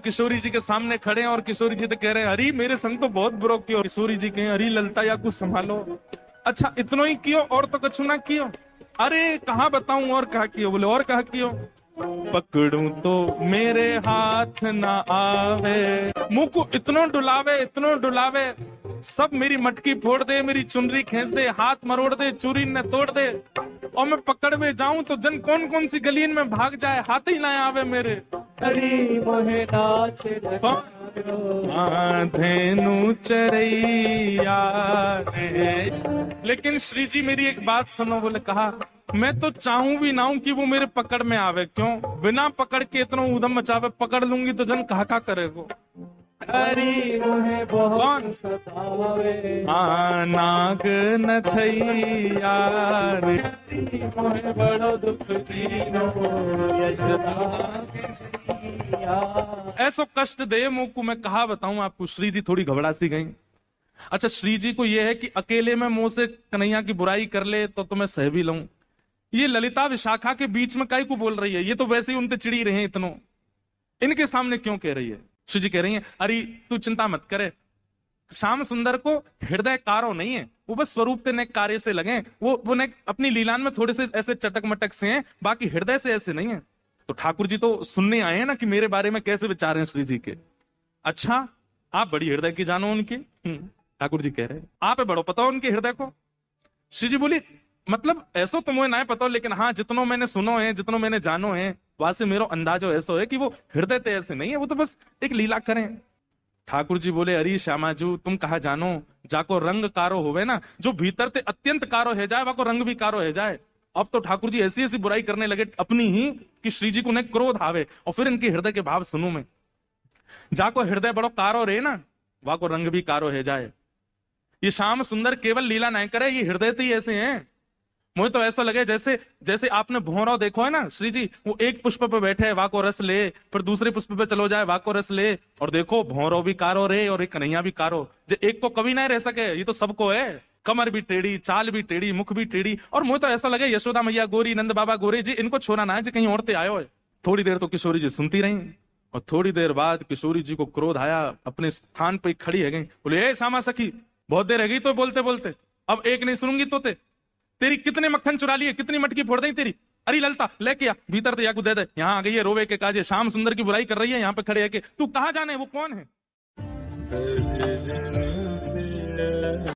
किशोरी जी के सामने खड़े हैं और किशोरी जी तो कह रहे हैं अरे मेरे संग तो बहुत बुरो क्यों। किशोरी जी कहें अरे ललता या कुछ संभालो। अच्छा इतनो ही कियो और तो कछु ना कियो। अरे कहाँ बताऊं और कहा कियो। बोले और कहा कियो। पकड़ूं तो मेरे हाथ ना आवे। मुंह को इतनो डुलावे सब मेरी मटकी फोड़ दे, मेरी चुनरी खींच दे, हाथ मरोड़ दे, चूरी न तोड़ दे और मैं पकड़ में जाऊं तो जन कौन कौन सी गलियन में भाग जाए, हाथ ही ना आवे मेरे। हरी मोहे नाच धेनु चरैया रे। लेकिन श्री जी मेरी एक बात सुनो। बोले कहा मैं तो चाहूं भी ना हूं कि वो मेरे पकड़ में आवे। क्यों? बिना पकड़ के इतना उधम मचावे। पकड़ लूंगी तो जन कहा करे वो। हरी मोहे बहुत सतावे। नाग नथैया रे। मोहे बड़ो दुख दीनो यशोदा के सैया। ऐसो कष्ट दे मुंह को मैं कहा बताऊं आपको। श्री जी थोड़ी घबरा सी गई। अच्छा श्री जी को यह है कि अकेले में मुंह से कन्हैया की बुराई कर ले तो मैं सह भी लूं। ये ललिता विशाखा के बीच में काई को बोल रही है। ये तो वैसे ही उनसे चिड़ी रहे हैं इतनो। इनके सामने क्यों कह रही है? श्री जी कह रही है अरे तू चिंता मत करे। श्याम सुंदर को हृदय कारो नहीं है। वो बस स्वरूप ते नेक कार्य से लगे। वो नेक अपनी लीलान में थोड़े से ऐसे चटक मटक से हैं, बाकी हृदय से ऐसे नहीं है। तो ठाकुर जी तो सुनने आए हैं ना कि मेरे बारे में कैसे विचार हैं श्री जी के। अच्छा आप बड़ी हृदय की जानो उनकी। ठाकुर जी कह रहे हैं आप बड़ो पता हो उनके हृदय को। श्री जी बोली मतलब ऐसो तो मुझे ना पता, लेकिन हाँ जितनो मैंने सुनो है, जितनो मैंने जानो है, वहां से मेरो अंदाजो ऐसो है कि वो हृदय ते ऐसे नहीं है, वो तो बस एक लीला करें। ठाकुर जी बोले अरे श्यामाजू तुम कहा जानो। जाको रंग कारो होवे ना, जो भीतर ते अत्यंत कारो है जाए वाको रंग भी कारो है जाए। अब तो ठाकुर जी ऐसी ऐसी बुराई करने लगे अपनी ही कि श्री जी को ने क्रोध आवे। और फिर इनके हृदय के भाव सुनू मैं। जाको हृदय बड़ो कारो रे ना, वाको रंग भी कारो है जाए। ये श्याम सुंदर केवल लीला नहीं करे, ये हृदय तो ही ऐसे हैं। मुझे तो ऐसा लगे जैसे जैसे आपने भौरा देखो है ना श्री जी, वो एक पुष्प पे बैठे है वाको रस ले, फिर दूसरे पुष्प पे चलो जाए वाको रस ले। और देखो भौरो भी कारो रे और एक कन्हैया भी कारो। जो एक को कभी नहीं रह सके, ये तो सबको है। कमर भी टेढ़ी, चाल भी टेढ़ी, मुख भी टेढ़ी। और मुझे तो ऐसा लगे यशोदा मैया गोरी, नंद बाबा गोरे जी, इनको छोड़ा ना है जी कहीं और ते आयो है। थोड़ी देर तो किशोरी जी सुनती रही और थोड़ी देर बाद किशोरी जी को क्रोध आया। अपने स्थान पर खड़ी है गई। बोले ए श्यामा सखी बहुत देर रह गई तो बोलते बोलते, अब एक नहीं सुनूंगी तो तेरी कितने मक्खन चुरा लिए, कितनी मटकी फोड़ दी तेरी। अरे ललता लेके आ भीतर तो याकू दे दे। यहाँ आ गई है रोवे के काजे, श्याम सुंदर की बुराई कर रही है यहाँ पे खड़े है कि तू कहाँ जाने वो कौन है।